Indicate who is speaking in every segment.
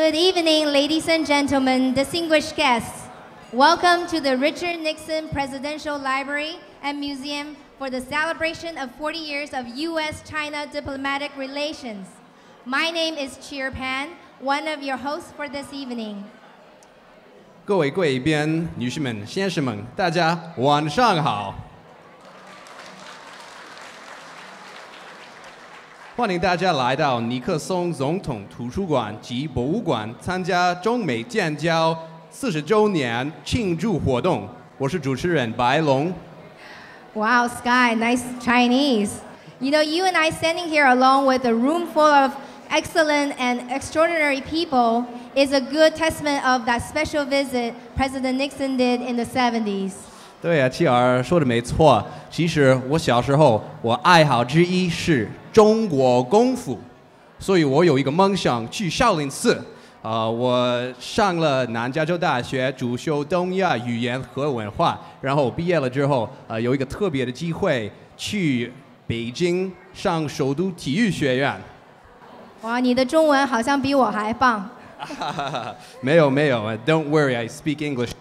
Speaker 1: Good evening, ladies and gentlemen, distinguished guests. Welcome to the Richard Nixon Presidential Library and Museum for the celebration of 40 years of U.S.-China diplomatic relations. My name is Cheer Pan, one of your hosts for this evening.
Speaker 2: 各位贵宾、女士们、先生们，大家晚上好！欢迎大家来到尼克松总统图书馆及博物馆参加中美建交40周年庆祝活动。我是主持人白龙。
Speaker 1: Wow, Sky, nice Chinese. You know, you and I standing here along with a room full of excellent and extraordinary people is a good testament of that special visit President Nixon did in the 70s.
Speaker 2: 对啊，妻儿说的没错。其实我小时候，我爱好之一是中国功夫，所以我有一个梦想去少林寺。我上了南加州大学，主修东亚语言和文化，然后毕业了之后，有一个特别的机会去北京上首都体育学院。
Speaker 1: 哇，你的中文好像比我还棒。
Speaker 2: 没有，Don't worry, I speak English.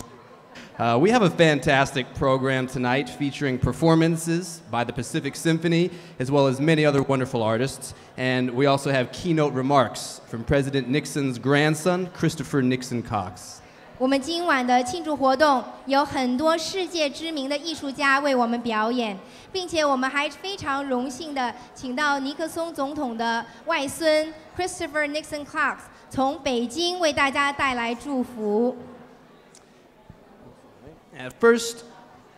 Speaker 2: We have a fantastic program tonight featuring performances by the Pacific Symphony as well as many other wonderful artists. And we also have keynote remarks from President Nixon's grandson, Christopher Nixon Cox.
Speaker 1: 我们今晚的庆祝活动有很多世界知名的艺术家为我们表演，并且我们还非常荣幸的请到尼克松总统的外孙 Christopher Nixon Cox 从北京为大家带来祝福。
Speaker 2: First,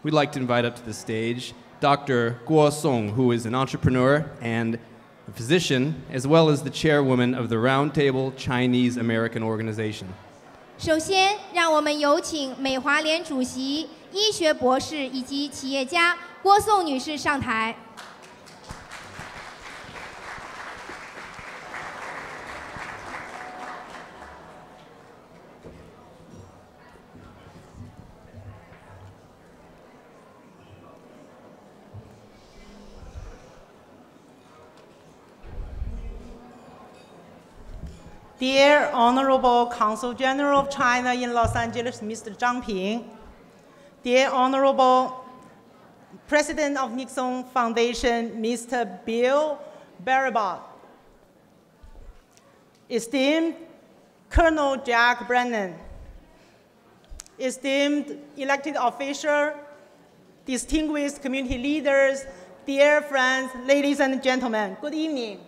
Speaker 2: we'd like to invite up to the stage Dr. Guo Song, who is an entrepreneur and a physician, as well as the chairwoman of the Roundtable Chinese American Organization.
Speaker 1: 首先，让我们有请美华联主席、医学博士以及企业家郭颂女士上台。
Speaker 3: Dear Honorable Consul General of China in Los Angeles, Mr. Zhang Ping, Dear Honorable President of Nixon Foundation, Mr. Bill Barabot, esteemed Colonel Jack Brennan, esteemed elected officials, distinguished community leaders, dear friends, ladies and gentlemen, good evening.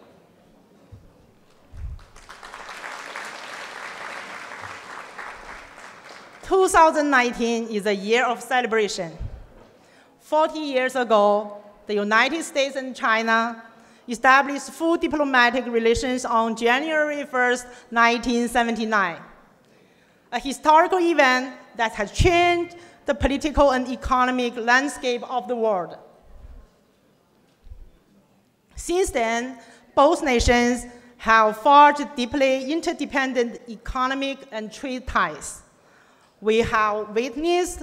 Speaker 3: 2019 is a year of celebration. 40 years ago, the United States and China established full diplomatic relations on January 1st, 1979. A historical event that has changed the political and economic landscape of the world. Since then, both nations have forged deeply interdependent economic and trade ties. We have witnessed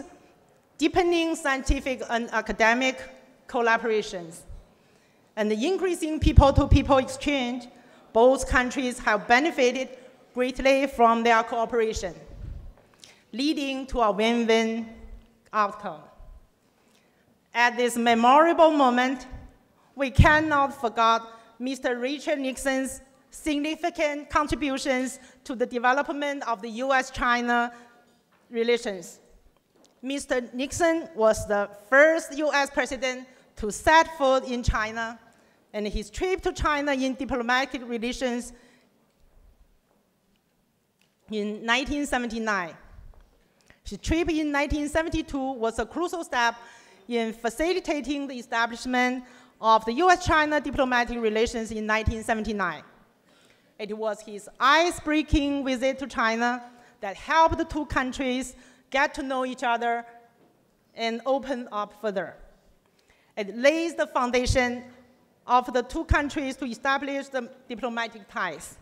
Speaker 3: deepening scientific and academic collaborations and the increasing people-to-people exchange. Both countries have benefited greatly from their cooperation, leading to a win-win outcome. At this memorable moment, we cannot forget Mr. Richard Nixon's significant contributions to the development of the U.S.-China relations. Mr. Nixon was the first U.S. president to set foot in China, and his trip to China in diplomatic relations in 1979. His trip in 1972 was a crucial step in facilitating the establishment of the U.S.-China diplomatic relations in 1979. It was his ice-breaking visit to China that helped the two countries get to know each other and open up further. It lays the foundation of the two countries to establish the diplomatic ties.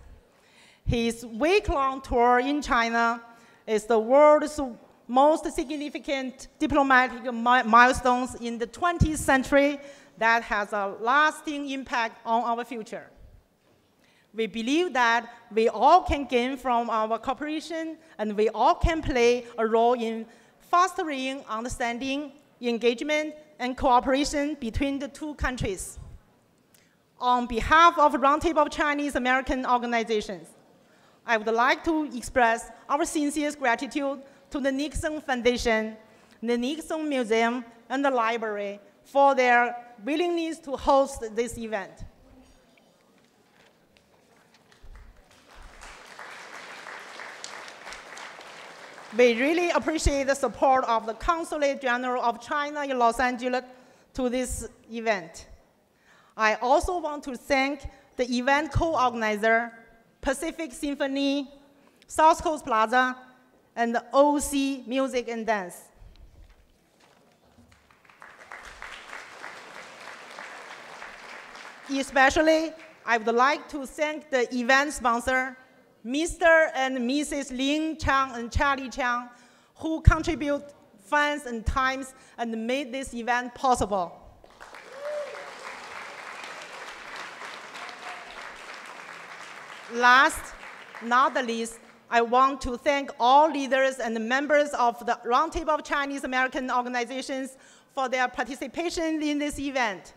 Speaker 3: His week-long tour in China is the world's most significant diplomatic milestones in the 20th century that has a lasting impact on our future. We believe that we all can gain from our cooperation, and we all can play a role in fostering understanding, engagement, and cooperation between the two countries. On behalf of Roundtable of Chinese American Organizations, I would like to express our sincerest gratitude to the Nixon Foundation, the Nixon Museum, and the library for their willingness to host this event. We really appreciate the support of the Consulate General of China in Los Angeles to this event. I also want to thank the event co-organizer, Pacific Symphony, South Coast Plaza, and the OC Music and Dance. Especially, I would like to thank the event sponsor, Mr. and Mrs. Ling Chang and Charlie Chang, who contribute funds and times and made this event possible. Last, not the least, I want to thank all leaders and members of the Roundtable of Chinese American Organizations for their participation in this event.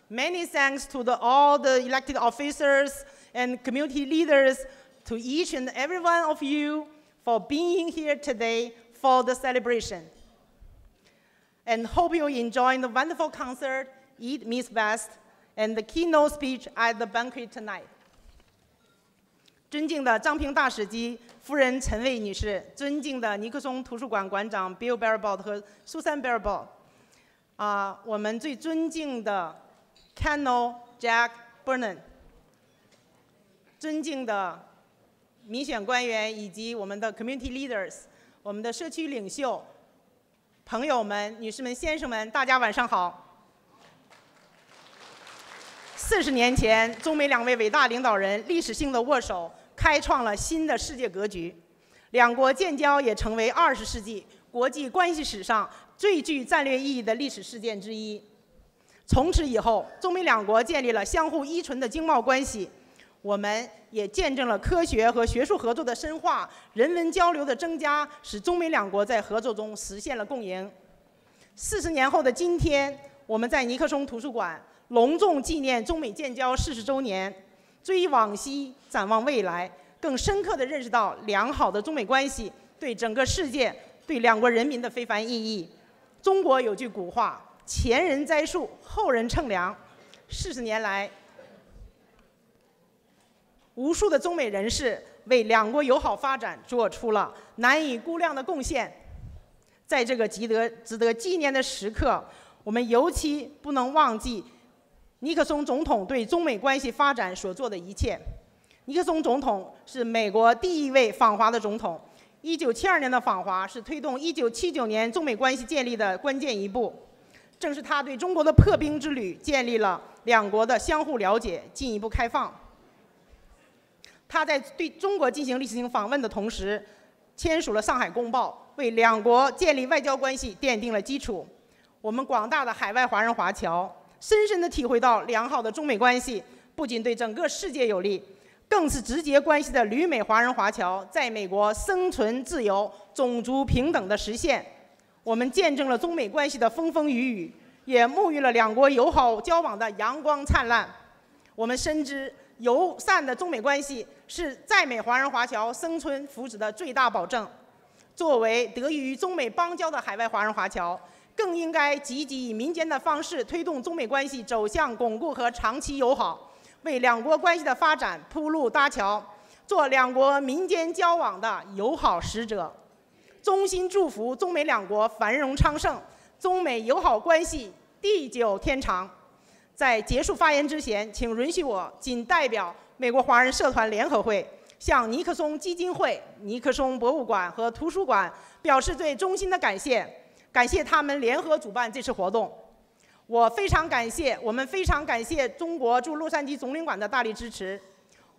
Speaker 3: Many thanks to all the elected officers and community leaders, to each and every one of you for being here today for the celebration. And hope you enjoy the wonderful concert, Eat Meets Best, and the keynote speech at the banquet tonight. 尊敬的张平大使及夫人陈蔚女士，尊敬的尼克松图书馆馆长 Bill Barabot 和 Susan Barabot， 我们最尊敬的 Kennel Jack Brennan， 尊敬的民选官员以及我们的 community leaders， 我们的社区领袖，朋友们、女士们、先生们，大家晚上好。40年前，中美两位伟大领导人历史性的握手，开创了新的世界格局。两国建交也成为20世纪国际关系史上最具战略意义的历史事件之一。从此以后，中美两国建立了相互依存的经贸关系。我们也见证了科学和学术合作的深化，人文交流的增加，使中美两国在合作中实现了共赢。40年后的今天，我们在尼克松图书馆隆重纪念中美建交40周年，追忆往昔，展望未来，更深刻地认识到良好的中美关系对整个世界、对两国人民的非凡意义。中国有句古话：“前人栽树，后人乘凉。”40年来，无数的中美人士为两国友好发展做出了难以估量的贡献。在这个值得纪念的时刻，我们尤其不能忘记尼克松总统对中美关系发展所做的一切。尼克松总统是美国第一位访华的总统，1972年的访华是推动1979年中美关系建立的关键一步。正是他对中国的破冰之旅，建立了两国的相互了解，进一步开放。他在对中国进行例行性访问的同时，签署了《上海公报》，为两国建立外交关系奠定了基础。我们广大的海外华人华侨深深地体会到，良好的中美关系不仅对整个世界有利，更是直接关系的旅美华人华侨在美国生存自由、种族平等的实现。我们见证了中美关系的风风雨雨，也沐浴了两国友好交往的阳光灿烂。我们深知，友善的中美关系是在美华人华侨生存福祉的最大保证。作为得益于中美邦交的海外华人华侨，更应该积极以民间的方式推动中美关系走向巩固和长期友好，为两国关系的发展铺路搭桥，做两国民间交往的友好使者。衷心祝福中美两国繁荣昌盛，中美友好关系地久天长。在结束发言之前，请允许我仅代表美国华人社团联合会，向尼克松基金会、尼克松博物馆和图书馆表示最衷心的感谢，感谢他们联合主办这次活动。我们非常感谢中国驻洛杉矶总领馆的大力支持。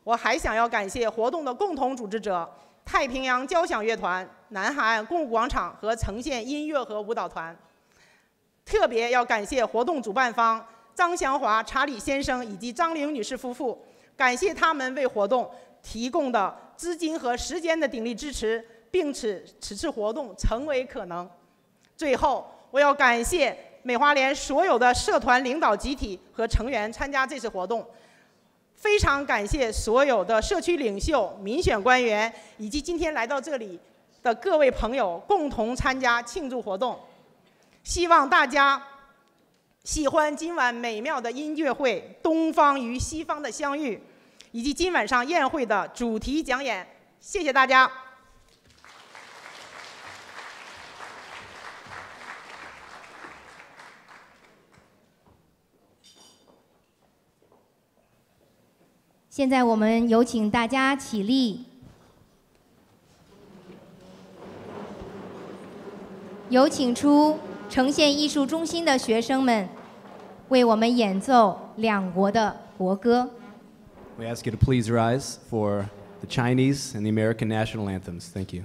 Speaker 3: 我还想要感谢活动的共同组织者太平洋交响乐团、南海岸公共广场和呈现音乐和舞蹈团。特别要感谢活动主办方张祥华、查理先生以及张玲女士夫妇感谢他们为活动提供的资金和时间的鼎力支持，并使此次活动成为可能。最后，我要感谢美华联所有的社团领导集体和成员参加这次活动，非常感谢所有的社区领袖、民选官员以及今天来到这里的各位朋友共同参加庆祝活动。希望大家喜欢今晚美妙的音乐会、东方与西方的相遇，以及今晚上宴会的主题讲演。谢谢大家。
Speaker 1: 现在我们有请大家起立，有请出呈现艺术中心的学生们为我们演奏两国的国歌。
Speaker 2: We ask you to please rise for the Chinese and the American national anthems. Thank you.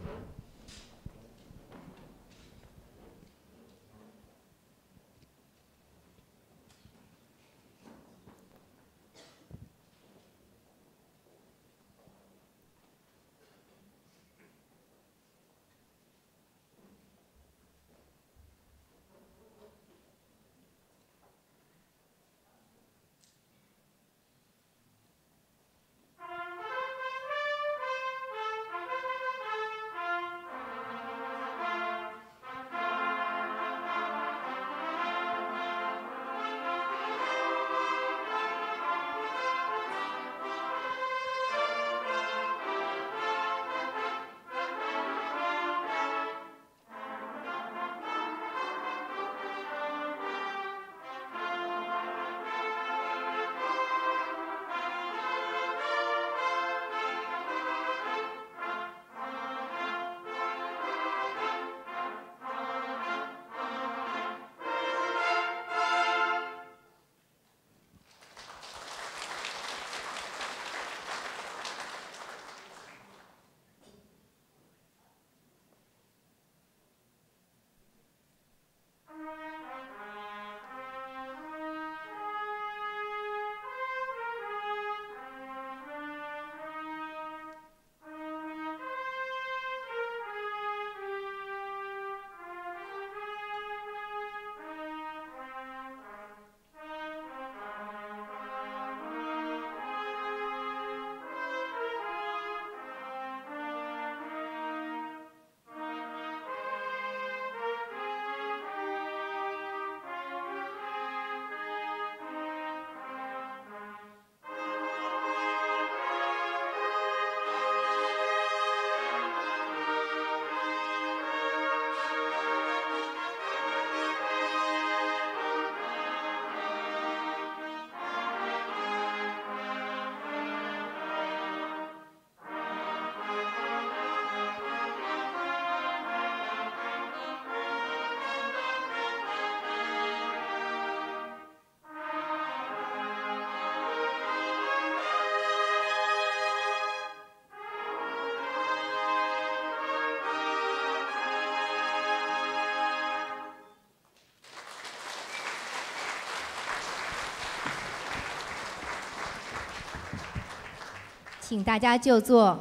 Speaker 1: 请大家就坐。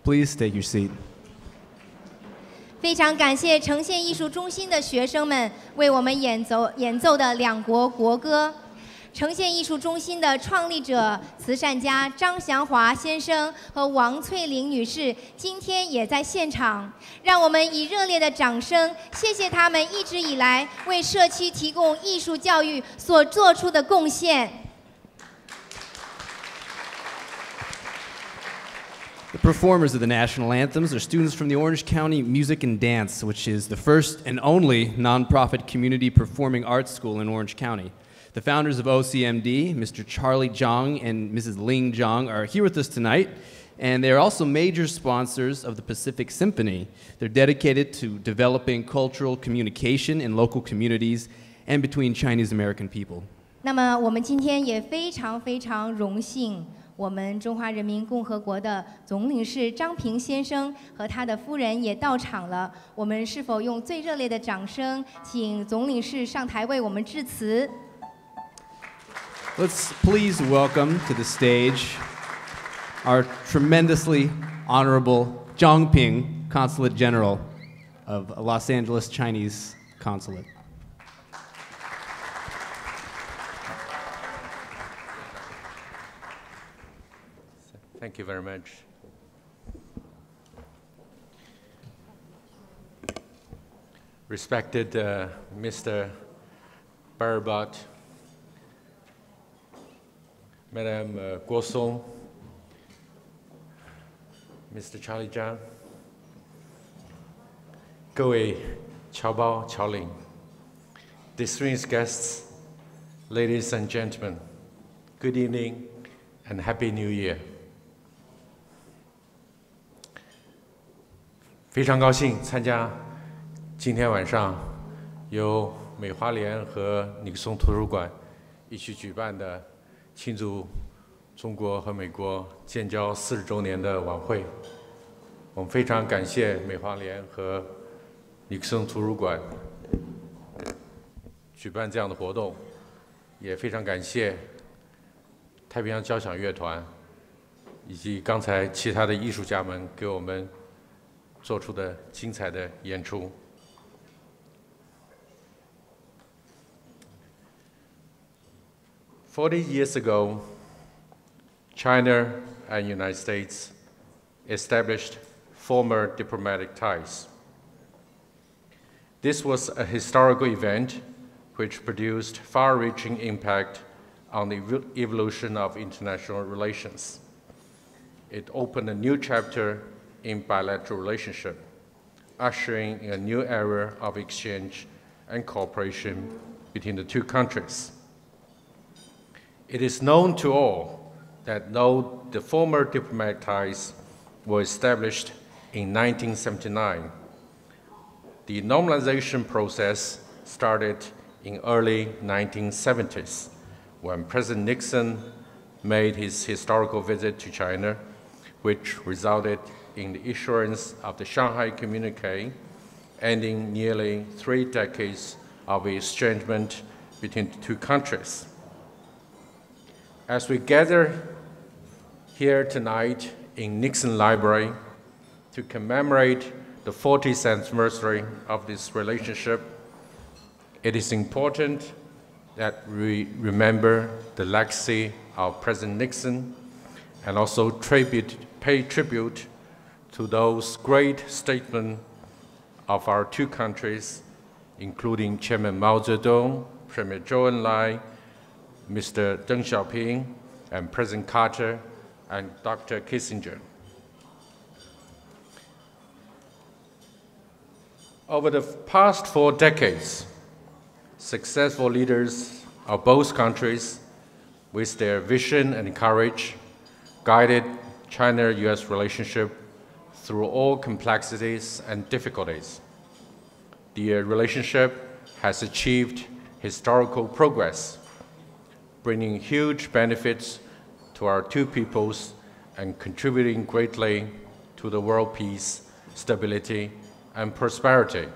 Speaker 2: Please take your seat.
Speaker 1: 非常感谢呈现艺术中心的学生们为我们演奏的两国国歌。呈现艺术中心的创立者、慈善家张祥华先生和王翠玲女士今天也在现场，让我们以热烈的掌声，谢谢他们一直以来为社区提供艺术教育所做出的贡献。
Speaker 2: The performers of the national anthems are students from the Orange County Music and Dance, which is the first and only nonprofit community performing arts school in Orange County. The founders of OCMD, Mr. Charlie Zhang and Mrs. Ling Zhang, are here with us tonight, and they are also major sponsors of the Pacific Symphony. They're dedicated to developing cultural communication in local communities and between Chinese American people.
Speaker 1: 那么我们今天也非常荣幸，我们中华人民共和国的总领事张平先生和他的夫人也到场了。我们是否用最热烈的掌声，请总领事上台为我们致辞？
Speaker 2: Let's please welcome to the stage our tremendously honorable Zhang Ping, Consulate General of Los Angeles Chinese Consulate.
Speaker 4: Thank you very much. Respected Mr. Barabat, Madam Guo Song, Mr. Charlie Zhang, 各位侨胞侨领 distinguished guests, ladies and gentlemen, good evening and Happy New Year. 非常高兴参加今天晚上由美华联和尼克松图书馆一起举办的庆祝中国和美国建交40周年的晚会。我们非常感谢美华联和尼克松图书馆举办这样的活动，也非常感谢太平洋交响乐团以及刚才其他的艺术家们给我们做出的精彩的演出。40 years ago, China and United States established former diplomatic ties. This was a historical event which produced far-reaching impact on the evolution of international relations. It opened a new chapter in bilateral relationship, ushering in a new era of exchange and cooperation between the two countries. It is known to all that though the former diplomatic ties were established in 1979, the normalization process started in early 1970s when President Nixon made his historical visit to China, which resulted in the issuance of the Shanghai Communique, ending nearly 3 decades of estrangement between the two countries. As we gather here tonight in Nixon Library to commemorate the 40th anniversary of this relationship, it is important that we remember the legacy of President Nixon and also pay tribute to those great statesmen of our two countries, including Chairman Mao Zedong, Premier Zhou Enlai, Mr. Deng Xiaoping, and President Carter, and Dr. Kissinger. Over the past 4 decades, successful leaders of both countries, with their vision and courage, guided China-US relationship through all complexities and difficulties. The relationship has achieved historical progress, bringing huge benefits to our two peoples and contributing greatly to the world peace, stability, and prosperity.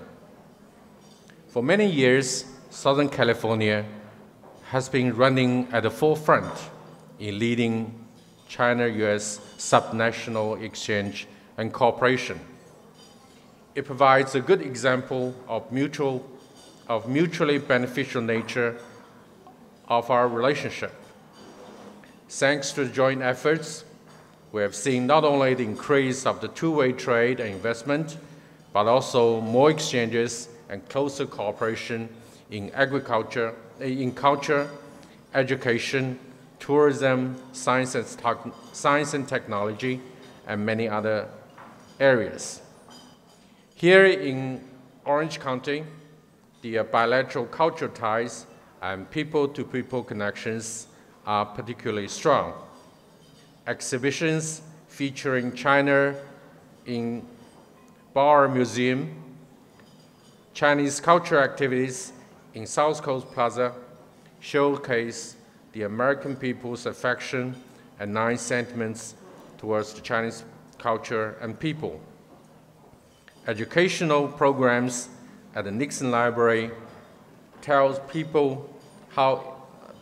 Speaker 4: For many years, Southern California has been running at the forefront in leading China-US subnational exchange and cooperation. It provides a good example of mutually beneficial nature of our relationship. Thanks to the joint efforts, we have seen not only the increase of the two-way trade and investment, but also more exchanges and closer cooperation in agriculture, in culture, education, tourism, science and technology, and many other areas. Here in Orange County, the bilateral cultural ties and people-to-people connections are particularly strong. Exhibitions featuring China in Bar Museum, Chinese cultural activities in South Coast Plaza showcase the American people's affection and nice sentiments towards the Chinese culture and people. Educational programs at the Nixon Library tells people how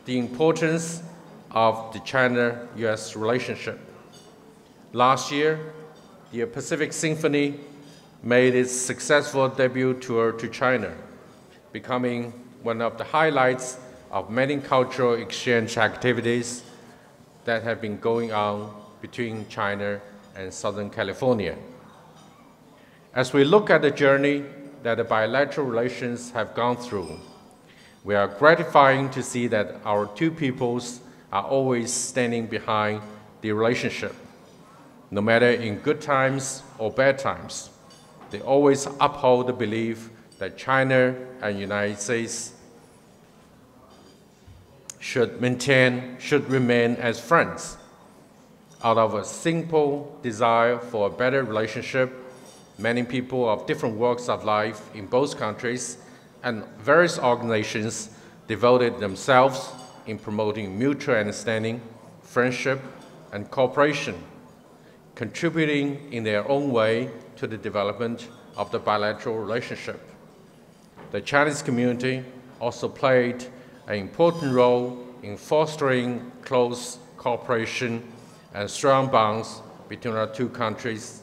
Speaker 4: the importance of the China-US relationship. Last year, the Pacific Symphony made its successful debut tour to China, becoming one of the highlights of many cultural exchange activities that have been going on between China and Southern California. As we look at the journey that the bilateral relations have gone through, we are gratified to see that our two peoples are always standing behind the relationship. No matter in good times or bad times, they always uphold the belief that China and the United States should remain as friends. Out of a simple desire for a better relationship, many people of different walks of life in both countries and various organizations devoted themselves in promoting mutual understanding, friendship, and cooperation, contributing in their own way to the development of the bilateral relationship. The Chinese community also played an important role in fostering close cooperation and strong bonds between our two countries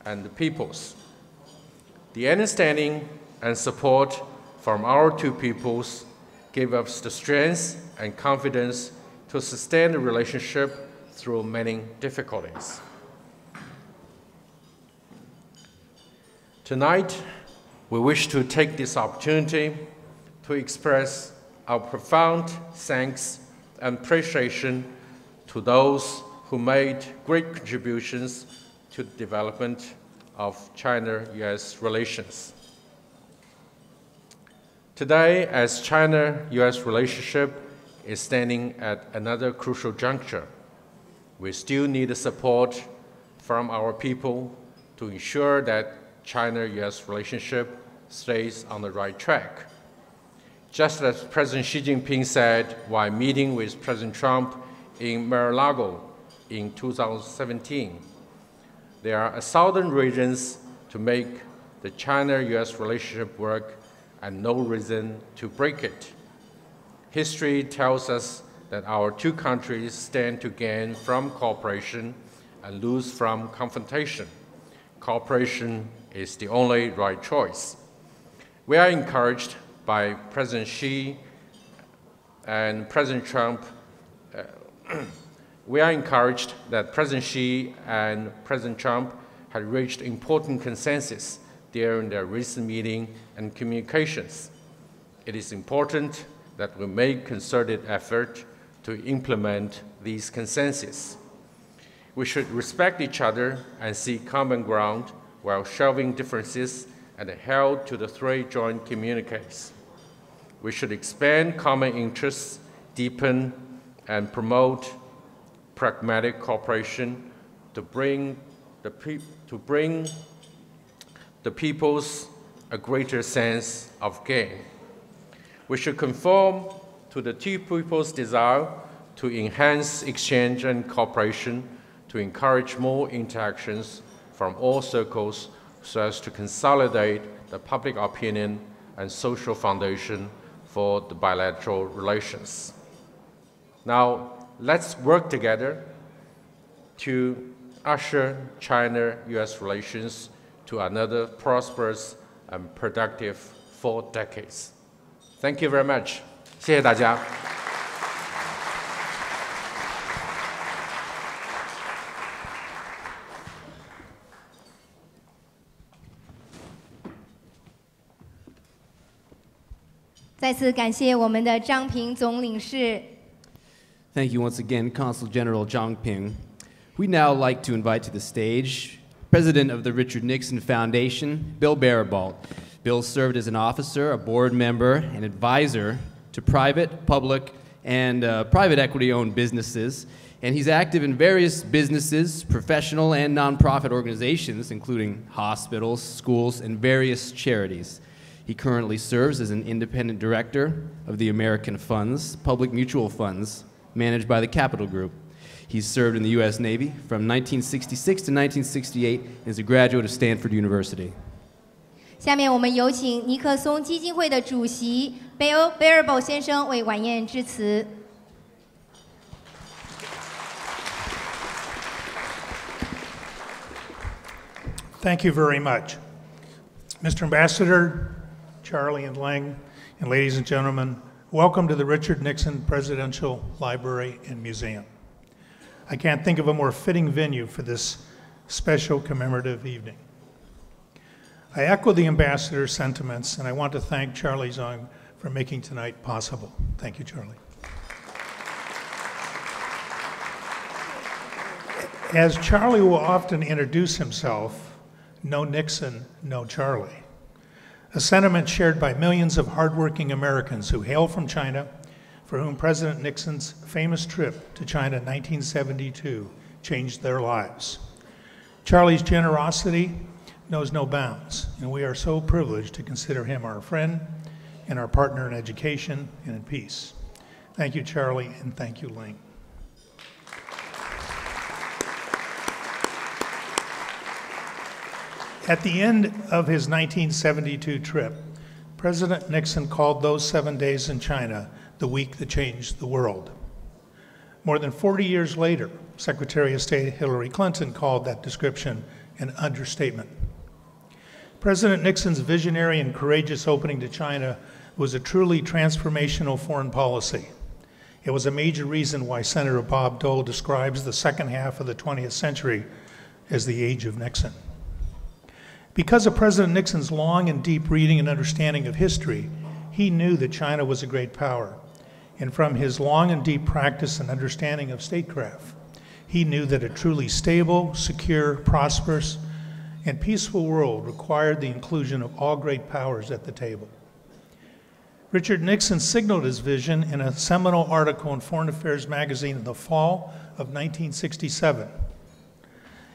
Speaker 4: and the peoples. The understanding and support from our two peoples gave us the strength and confidence to sustain the relationship through many difficulties. Tonight, we wish to take this opportunity to express our profound thanks and appreciation to those who made great contributions to the development of China-US relations. Today, as China-US relationship is standing at another crucial juncture, we still need the support from our people to ensure that China-US relationship stays on the right track. Just as President Xi Jinping said while meeting with President Trump in Mar-a-Lago in 2017, there are 1,000 reasons to make the China-US relationship work and no reason to break it. History tells us that our two countries stand to gain from cooperation and lose from confrontation. Cooperation is the only right choice. We are encouraged by President Xi and President Trump. We are encouraged that President Xi and President Trump had reached important consensus during their recent meeting and communications. It is important that we make concerted effort to implement these consensus. We should respect each other and seek common ground while shelving differences and adhere to the three joint communiques. We should expand common interests, deepen and promote pragmatic cooperation to bring the peoples a greater sense of gain. We should conform to the two peoples' desire to enhance exchange and cooperation, to encourage more interactions from all circles so as to consolidate the public opinion and social foundation for the bilateral relations. Now, let's work together to usher China-US relations to another prosperous and productive 4 decades. Thank you very much. 谢谢大家。
Speaker 1: 再次感谢我们的张平总领事。
Speaker 2: Thank you once again, Consul General Zhang Ping. We'd now like to invite to the stage President of the Richard Nixon Foundation, Bill Baribault. Bill served as an officer, a board member, and advisor to private, public, and private equity-owned businesses, and he's active in various businesses, professional and nonprofit organizations, including hospitals, schools, and various charities. He currently serves as an independent director of the American Funds, public mutual funds, managed by the Capital Group. He's served in the U.S. Navy from 1966 to 1968 and is a graduate of Stanford University.
Speaker 1: 下面我们有请尼克松基金会的主席 Bill Baribault 先生为晚宴致辞。
Speaker 5: Thank you very much. Mr. Ambassador, Charlie and Lang, and ladies and gentlemen, welcome to the Richard Nixon Presidential Library and Museum. I can't think of a more fitting venue for this special commemorative evening. I echo the ambassador's sentiments, and I want to thank Charlie Zhang for making tonight possible. Thank you, Charlie. As Charlie will often introduce himself, no Nixon, no Charlie. A sentiment shared by millions of hardworking Americans who hail from China, for whom President Nixon's famous trip to China in 1972 changed their lives. Charlie's generosity knows no bounds, and we are so privileged to consider him our friend and our partner in education and in peace. Thank you, Charlie, and thank you, Ling. At the end of his 1972 trip, President Nixon called those 7 days in China the week that changed the world. More than 40 years later, Secretary of State Hillary Clinton called that description an understatement. President Nixon's visionary and courageous opening to China was a truly transformational foreign policy. It was a major reason why Senator Bob Dole describes the second half of the 20th century as the age of Nixon. Because of President Nixon's long and deep reading and understanding of history, he knew that China was a great power. And from his long and deep practice and understanding of statecraft, he knew that a truly stable, secure, prosperous, and peaceful world required the inclusion of all great powers at the table. Richard Nixon signaled his vision in a seminal article in Foreign Affairs magazine in the fall of 1967.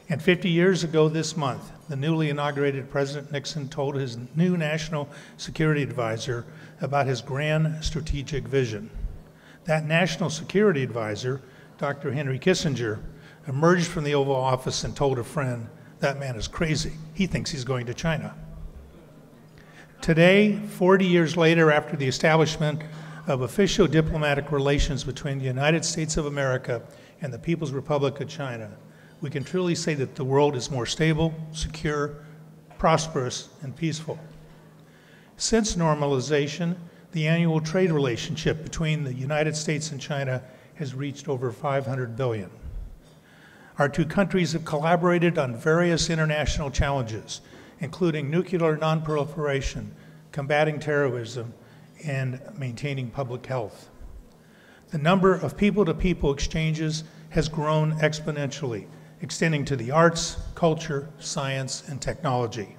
Speaker 5: And 50 years ago this month, the newly inaugurated President Nixon told his new National Security Advisor about his grand strategic vision. That National Security Advisor, Dr. Henry Kissinger, emerged from the Oval Office and told a friend, "That man is crazy. He thinks he's going to China." Today, 40 years later, after the establishment of official diplomatic relations between the United States of America and the People's Republic of China, we can truly say that the world is more stable, secure, prosperous, and peaceful. Since normalization, the annual trade relationship between the United States and China has reached over $500 billion. Our two countries have collaborated on various international challenges, including nuclear nonproliferation, combating terrorism, and maintaining public health. The number of people-to-people exchanges has grown exponentially, extending to the arts, culture, science, and technology.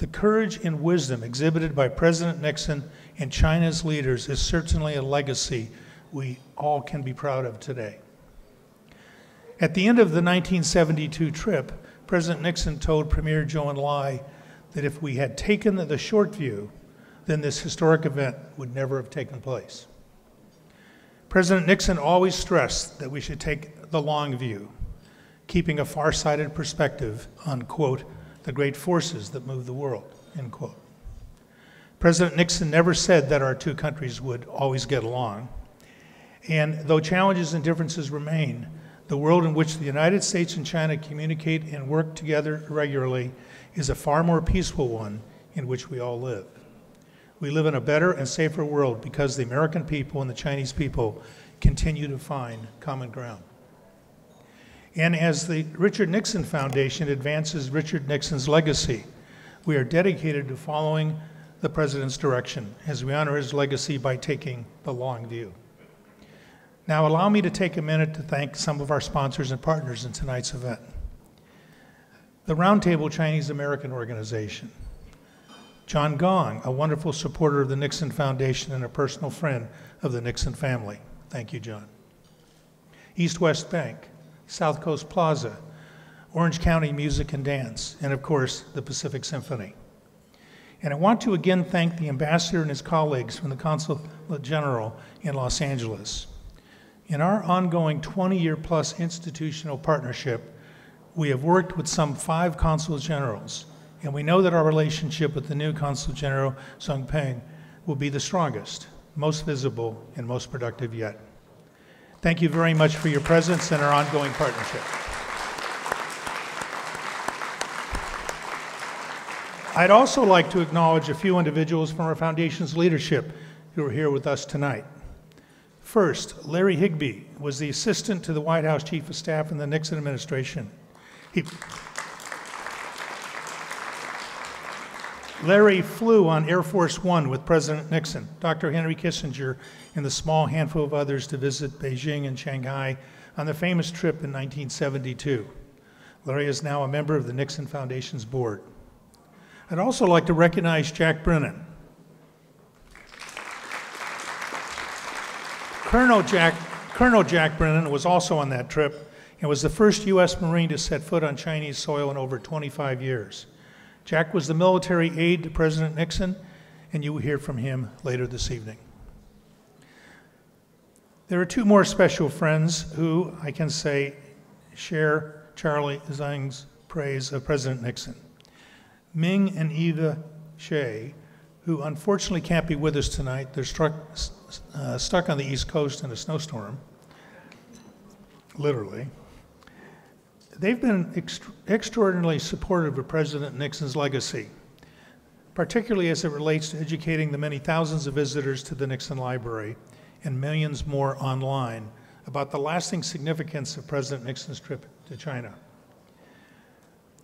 Speaker 5: The courage and wisdom exhibited by President Nixon and China's leaders is certainly a legacy we all can be proud of today. At the end of the 1972 trip, President Nixon told Premier Zhou Enlai that if we had taken the short view, then this historic event would never have taken place. President Nixon always stressed that we should take the long view, keeping a far-sighted perspective on, quote, the great forces that move the world, end quote. President Nixon never said that our two countries would always get along. And though challenges and differences remain, the world in which the United States and China communicate and work together regularly is a far more peaceful one in which we all live. We live in a better and safer world because the American people and the Chinese people continue to find common ground. And as the Richard Nixon Foundation advances Richard Nixon's legacy, we are dedicated to following the President's direction as we honor his legacy by taking the long view. Now allow me to take a minute to thank some of our sponsors and partners in tonight's event. The Roundtable Chinese American Organization, John Gong, a wonderful supporter of the Nixon Foundation and a personal friend of the Nixon family. Thank you, John. East West Bank, South Coast Plaza, Orange County Music and Dance, and of course, the Pacific Symphony. And I want to again thank the ambassador and his colleagues from the Consulate General in Los Angeles. In our ongoing 20-year-plus institutional partnership, we have worked with some 5 consul generals, and we know that our relationship with the new Consul General, Sung Peng, will be the strongest, most visible, and most productive yet. Thank you very much for your presence and our ongoing partnership. I'd also like to acknowledge a few individuals from our foundation's leadership who are here with us tonight. First, Larry Higbee was the assistant to the White House Chief of Staff in the Nixon administration. Larry flew on Air Force One with President Nixon, Dr. Henry Kissinger, and the small handful of others to visit Beijing and Shanghai on the famous trip in 1972. Larry is now a member of the Nixon Foundation's board. I'd also like to recognize Jack Brennan. Colonel Jack Brennan was also on that trip and was the first U.S. Marine to set foot on Chinese soil in over 25 years. Jack was the military aide to President Nixon, and you will hear from him later this evening. There are two more special friends who, I can say, share Charlie Zhang's praise of President Nixon. Ming and Eva Shea, who unfortunately can't be with us tonight. They're stuck on the East Coast in a snowstorm, literally. They've been extraordinarily supportive of President Nixon's legacy, particularly as it relates to educating the many thousands of visitors to the Nixon Library and millions more online about the lasting significance of President Nixon's trip to China.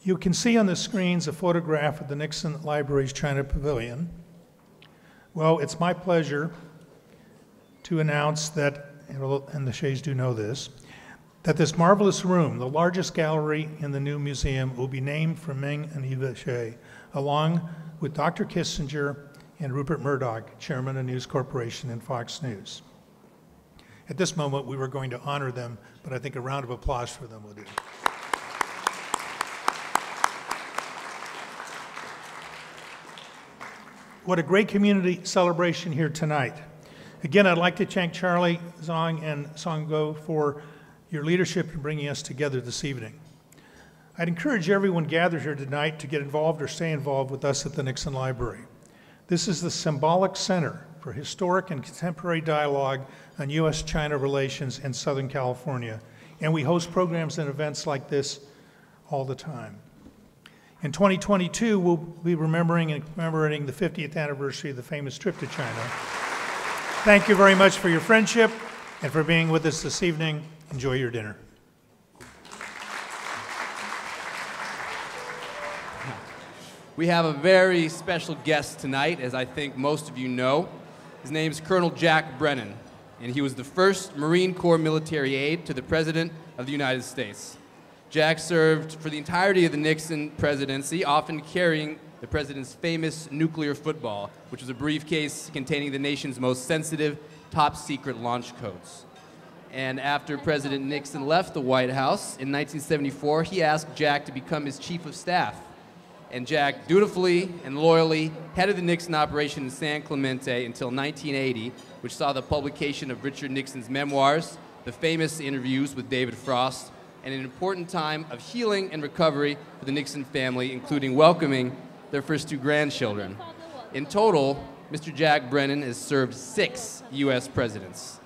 Speaker 5: You can see on the screens a photograph of the Nixon Library's China Pavilion. Well, it's my pleasure to announce that, and the Shays do know this, that this marvelous room, the largest gallery in the new museum, will be named for Ming and Eva Shea, along with Dr. Kissinger and Rupert Murdoch, chairman of News Corporation and Fox News. At this moment, we were going to honor them, but I think a round of applause for them will do. What a great community celebration here tonight. Again, I'd like to thank Charlie Zhang and Song Go for your leadership in bringing us together this evening. I'd encourage everyone gathered here tonight to get involved or stay involved with us at the Nixon Library. This is the symbolic center for historic and contemporary dialogue on U.S.-China relations in Southern California, and we host programs and events like this all the time. In 2022, we'll be remembering and commemorating the 50th anniversary of the famous trip to China. Thank you very much for your friendship and for being with us this evening. Enjoy your dinner.
Speaker 2: We have a very special guest tonight, as I think most of you know. His name is Colonel Jack Brennan, and he was the first Marine Corps military aide to the President of the United States. Jack served for the entirety of the Nixon presidency, often carrying the president's famous nuclear football, which was a briefcase containing the nation's most sensitive, top-secret launch codes. And after President Nixon left the White House in 1974, he asked Jack to become his chief of staff. And Jack dutifully and loyally headed the Nixon operation in San Clemente until 1980, which saw the publication of Richard Nixon's memoirs, the famous interviews with David Frost, and an important time of healing and recovery for the Nixon family, including welcoming their first two grandchildren. In total, Mr. Jack Brennan has served 6 U.S. presidents.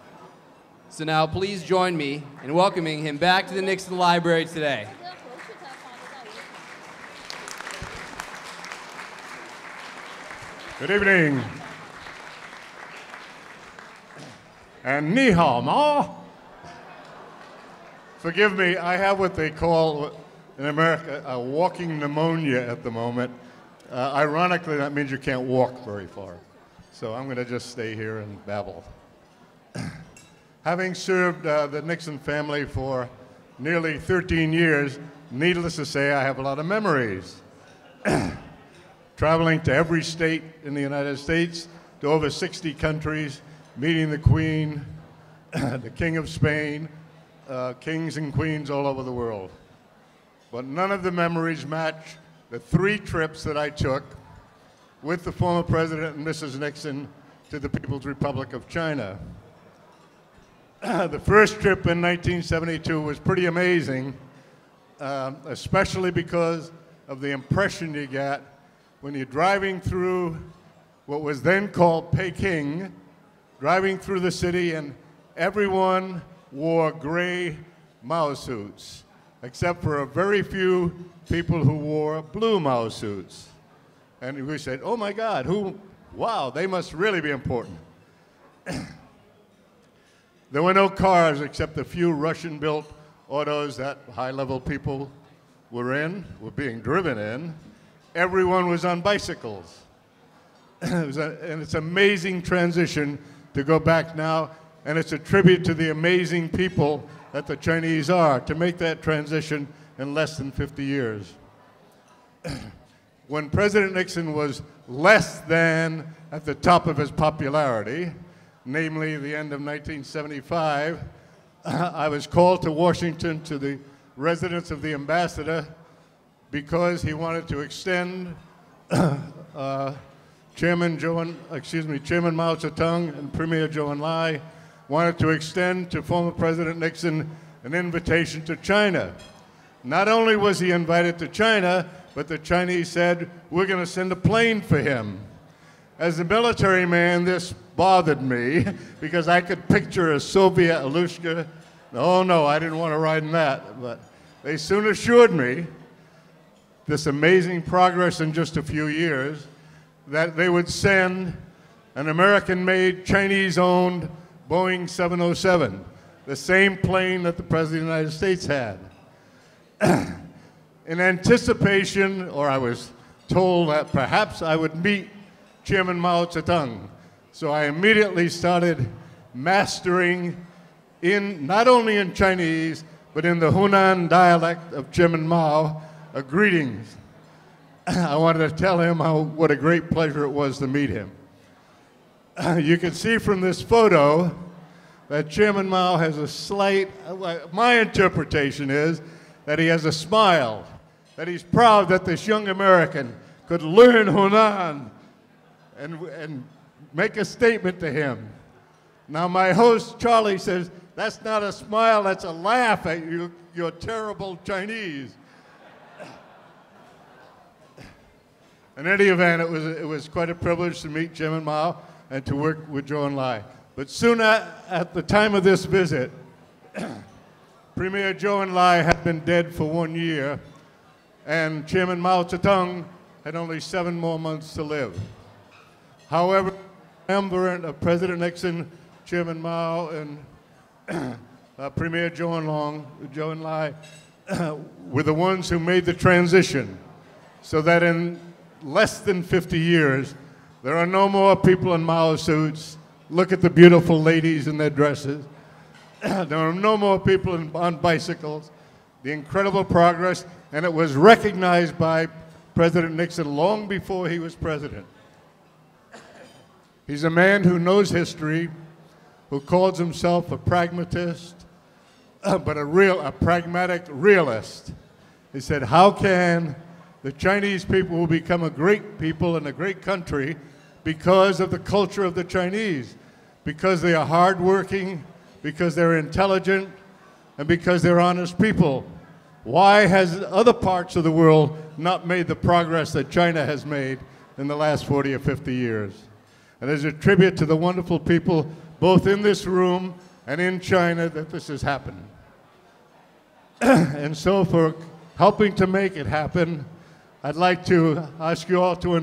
Speaker 2: So now please join me in welcoming him back to the Nixon Library today.
Speaker 6: Good evening. And ni hao ma. Forgive me, I have what they call in America a walking pneumonia at the moment. Ironically, that means you can't walk very far. So I'm going to just stay here and babble. Having served the Nixon family for nearly 13 years, needless to say, I have a lot of memories. Traveling to every state in the United States, to over 60 countries, meeting the Queen, the King of Spain, kings and queens all over the world. But none of the memories match the 3 trips that I took with the former President and Mrs. Nixon to the People's Republic of China. The first trip in 1972 was pretty amazing, especially because of the impression you get when you're driving through what was then called Peking, driving through the city, and everyone wore gray Mao suits, except for a very few people who wore blue Mao suits. And we said, oh my God, wow, they must really be important. There were no cars except a few Russian-built autos that high-level people were being driven in. Everyone was on bicycles. And it's an amazing transition to go back now, and it's a tribute to the amazing people that the Chinese are to make that transition in less than 50 years. When President Nixon was less than at the top of his popularity, namely the end of 1975, I was called to Washington to the residence of the ambassador because he wanted to extend Chairman Mao Zedong and Premier Zhou Enlai wanted to extend to former President Nixon an invitation to China. Not only was he invited to China, but the Chinese said, we're going to send a plane for him. As a military man, this bothered me because I could picture a Soviet Alushka. Oh no, I didn't want to ride in that. But they soon assured me this amazing progress in just a few years that they would send an American-made, Chinese-owned Boeing 707, the same plane that the President of the United States had. In anticipation, or I was told that perhaps I would meet Chairman Mao Zedong. So I immediately started mastering not only in Chinese, but in the Hunan dialect of Chairman Mao, greetings. I wanted to tell him what a great pleasure it was to meet him. You can see from this photo that Chairman Mao has a slight, my interpretation is that he has a smile, that he's proud that this young American could learn Hunan and make a statement to him. Now my host, Charlie, says, that's not a smile, that's a laugh at your terrible Chinese. In any event, it was quite a privilege to meet Chairman Mao and to work with Zhou Enlai. But soon at the time of this visit, Premier Zhou Enlai had been dead for 1 year, and Chairman Mao Zedong had only 7 more months to live. However, the triumvirate of President Nixon, Chairman Mao, and Premier Zhou Enlai were the ones who made the transition so that in less than 50 years, there are no more people in Mao suits. Look at the beautiful ladies in their dresses. There are no more people on bicycles. The incredible progress, and it was recognized by President Nixon long before he was president. He's a man who knows history, who calls himself a pragmatist, but a pragmatic realist. He said, how can the Chinese people will become a great people and a great country because of the culture of the Chinese, because they are hardworking, because they're intelligent, and because they're honest people. Why has other parts of the world not made the progress that China has made in the last 40 or 50 years? And as a tribute to the wonderful people, both in this room and in China, that this has happened. And so for helping to make it happen, I'd like to ask you all to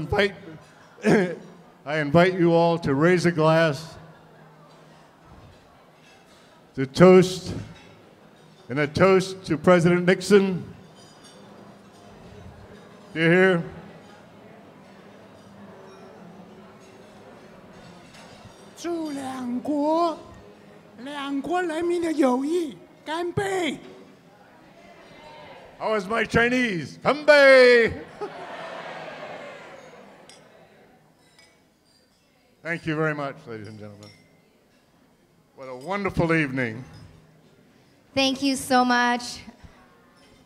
Speaker 6: I invite you all to raise a glass, to toast, in a toast to President Nixon. Do you hear?
Speaker 7: 祝两国人民的友谊干杯！
Speaker 6: How is my Chinese? Kanbei! Thank you very much, ladies and gentlemen. What a wonderful evening.
Speaker 1: Thank you so much,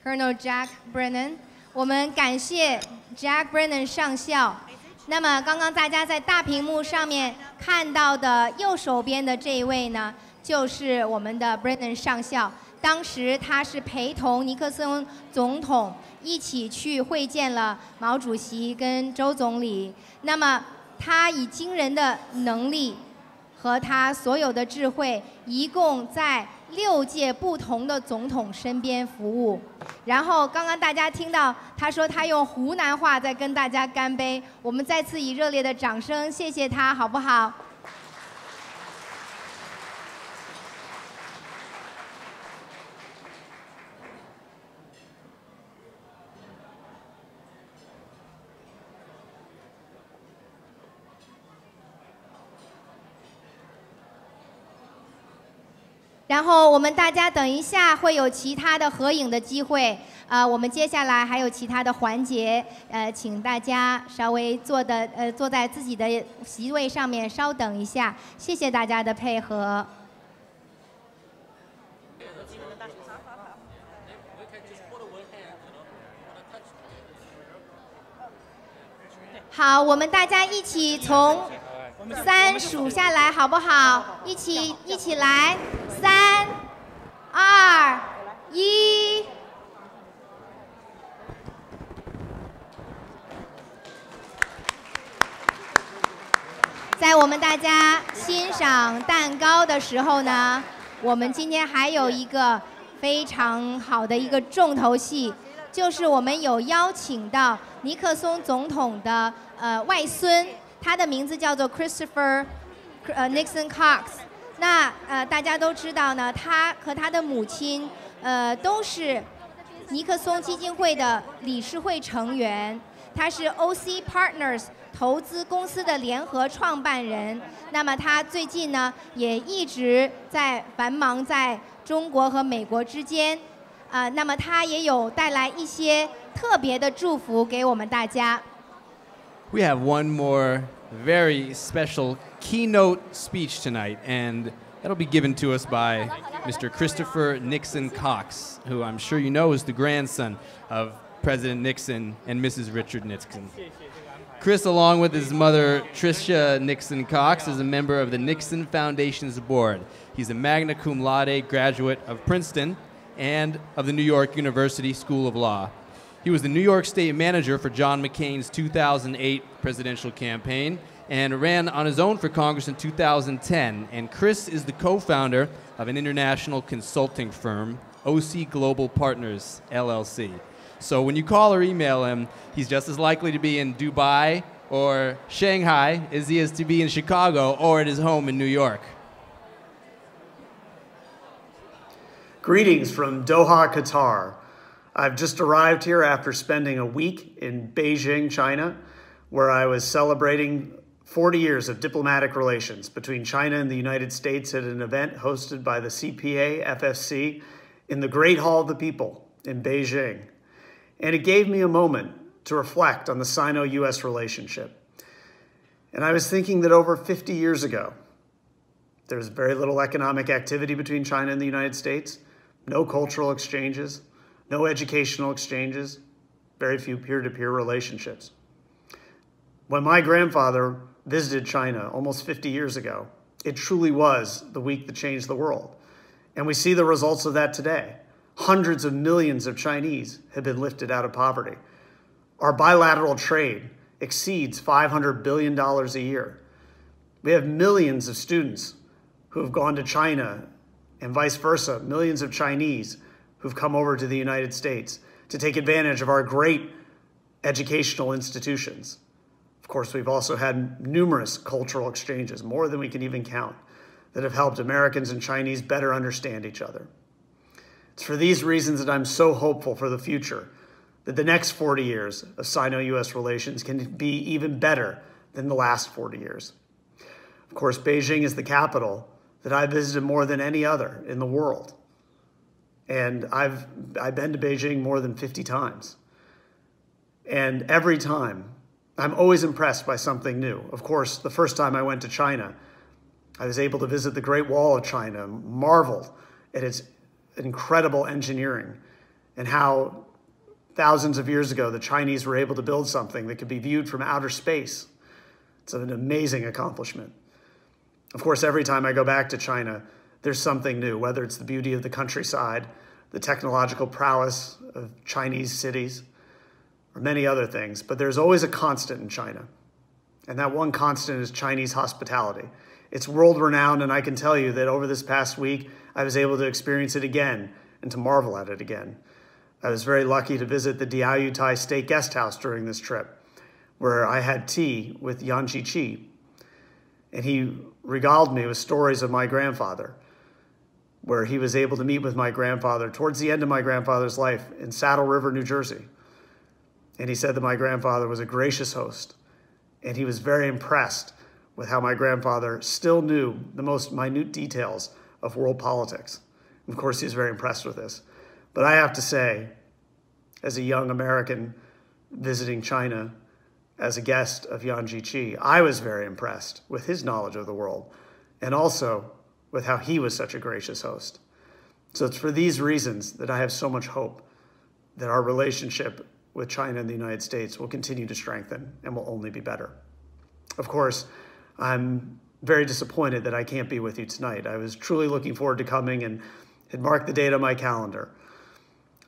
Speaker 1: Colonel Jack Brennan. 我们感谢 Jack Brennan 上校。那么，刚刚大家在大屏幕上面看到的右手边的这一位呢，就是我们的 Brennan 上校。当时他是陪同尼克松总统一起去会见了毛主席跟周总理。那么，他以惊人的能力和他所有的智慧，一共在6届不同的总统身边服务。然后刚刚大家听到他说他用湖南话在跟大家干杯，我们再次以热烈的掌声谢谢他，好不好？然后我们大家等一下会有其他的合影的机会，我们接下来还有其他的环节，请大家稍微坐在自己的席位上面稍等一下，谢谢大家的配合。好，我们大家一起从3数下来，好不好？一起来，3、2、1。在我们大家欣赏蛋糕的时候呢，我们今天还有一个非常好的一个重头戏，就是我们有邀请到尼克松总统的外孙。他的名字叫做 Christopher Nixon Cox。那大家都知道呢，他和他的母亲都是尼克松基金会的理事会成员。他是 OC Partners 投资公司的联合创办人。那么他最近呢，也一直在繁忙在中国和美国之间。那么他也有带来一些特别的祝福给我们大家。
Speaker 2: We have one more very special keynote speech tonight, and that'll be given to us by Mr. Christopher Nixon Cox, who I'm sure you know is the grandson of President Nixon and Mrs. Richard Nixon. Chris, along with his mother, Tricia Nixon Cox, is a member of the Nixon Foundation's board. He's a magna cum laude graduate of Princeton and of the New York University School of Law. He was the New York State manager for John McCain's 2008 presidential campaign and ran on his own for Congress in 2010. And Chris is the co-founder of an international consulting firm, OC Global Partners, LLC. So when you call or email him, he's just as likely to be in Dubai or Shanghai as he is to be in Chicago or at his home in New York.
Speaker 8: Greetings from Doha, Qatar. I've just arrived here after spending a week in Beijing, China, where I was celebrating 40 years of diplomatic relations between China and the United States at an event hosted by the CPA FFC in the Great Hall of the People in Beijing. And it gave me a moment to reflect on the Sino-US relationship. And I was thinking that over 50 years ago, there was very little economic activity between China and the United States, no cultural exchanges, no educational exchanges, very few peer-to-peer relationships. When my grandfather visited China almost 50 years ago, it truly was the week that changed the world. And we see the results of that today. Hundreds of millions of Chinese have been lifted out of poverty. Our bilateral trade exceeds $500 billion a year. We have millions of students who have gone to China and vice versa, millions of Chinese who've come over to the United States to take advantage of our great educational institutions. Of course, we've also had numerous cultural exchanges, more than we can even count, that have helped Americans and Chinese better understand each other. It's for these reasons that I'm so hopeful for the future, that the next 40 years of Sino-US relations can be even better than the last 40 years. Of course, Beijing is the capital that I visited more than any other in the world. And I've been to Beijing more than 50 times. And every time, I'm always impressed by something new. Of course, the first time I went to China, I was able to visit the Great Wall of China, marveled at its incredible engineering and how thousands of years ago, the Chinese were able to build something that could be viewed from outer space. It's an amazing accomplishment. Of course, every time I go back to China, there's something new, whether it's the beauty of the countryside, the technological prowess of Chinese cities, or many other things. But there's always a constant in China. And that one constant is Chinese hospitality. It's world-renowned, and I can tell you that over this past week, I was able to experience it again and to marvel at it again. I was very lucky to visit the Diaoyutai State Guest House during this trip, where I had tea with Yan Zhiqi, and he regaled me with stories of my grandfather, where he was able to meet with my grandfather towards the end of my grandfather's life in Saddle River, New Jersey. And he said that my grandfather was a gracious host, and he was very impressed with how my grandfather still knew the most minute details of world politics. Of course, he was very impressed with this. But I have to say, as a young American visiting China as a guest of Yan Zhiqi, I was very impressed with his knowledge of the world and also with how he was such a gracious host. So it's for these reasons that I have so much hope that our relationship with China and the United States will continue to strengthen and will only be better. Of course, I'm very disappointed that I can't be with you tonight. I was truly looking forward to coming and had marked the date on my calendar.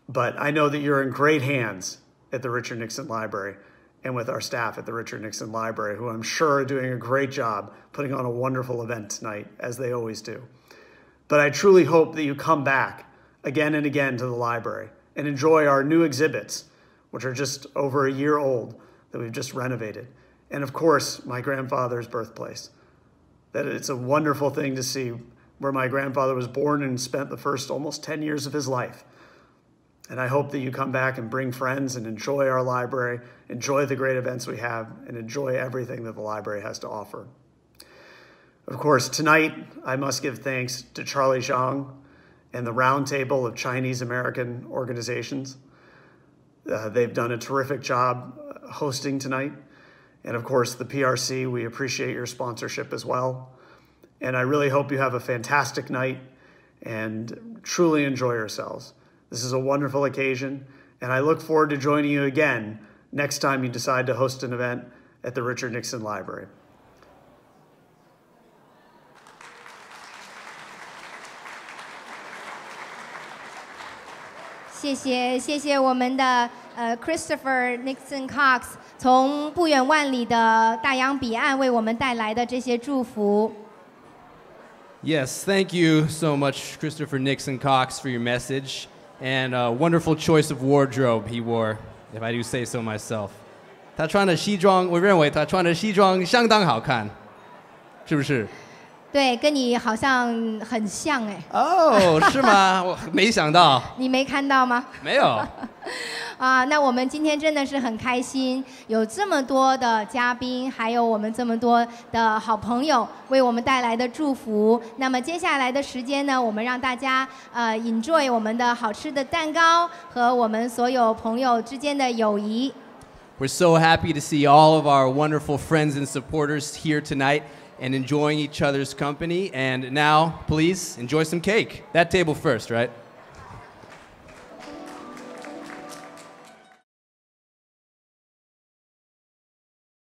Speaker 8: But I know that you're in great hands at the Richard Nixon Library and with our staff at the Richard Nixon Library, who I'm sure are doing a great job putting on a wonderful event tonight, as they always do. But I truly hope that you come back again and again to the library and enjoy our new exhibits, which are just over a year old, that we've just renovated. And of course, my grandfather's birthplace. That it's a wonderful thing to see where my grandfather was born and spent the first almost 10 years of his life. And I hope that you come back and bring friends and enjoy our library, enjoy the great events we have, and enjoy everything that the library has to offer. Of course, tonight, I must give thanks to Charlie Zhang and the Roundtable of Chinese American organizations. They've done a terrific job hosting tonight. And of course, the PRC, we appreciate your sponsorship as well. And I really hope you have a fantastic night and truly enjoy yourselves. This is a wonderful occasion, and I look forward to joining you again next time you decide to host an event at the Richard Nixon Library.
Speaker 1: 谢谢我们的Christopher Nixon Cox 从不远万里的大洋彼岸为我们带来的这些祝福。
Speaker 2: Yes, thank you so much, Christopher Nixon Cox, for your message. And a wonderful choice of wardrobe he wore, if I do say so myself. 他穿的西装，我认为他穿的西装相当好看，是不是？
Speaker 1: 对，跟你好像很像哎。
Speaker 2: 哦，是吗？我没想到。
Speaker 1: 你没看到吗？
Speaker 2: 没有。
Speaker 1: 啊，那我们今天真的是很开心，有这么多的嘉宾，还有我们这么多的好朋友为我们带来的祝福。那么接下来的时间呢，我们让大家enjoy 我们的好吃的蛋糕和我们所有朋友之间的友谊。
Speaker 2: We're so happy to see all of our wonderful friends and supporters here tonight and enjoying each other's company. And now, please, enjoy some cake. That table first, right?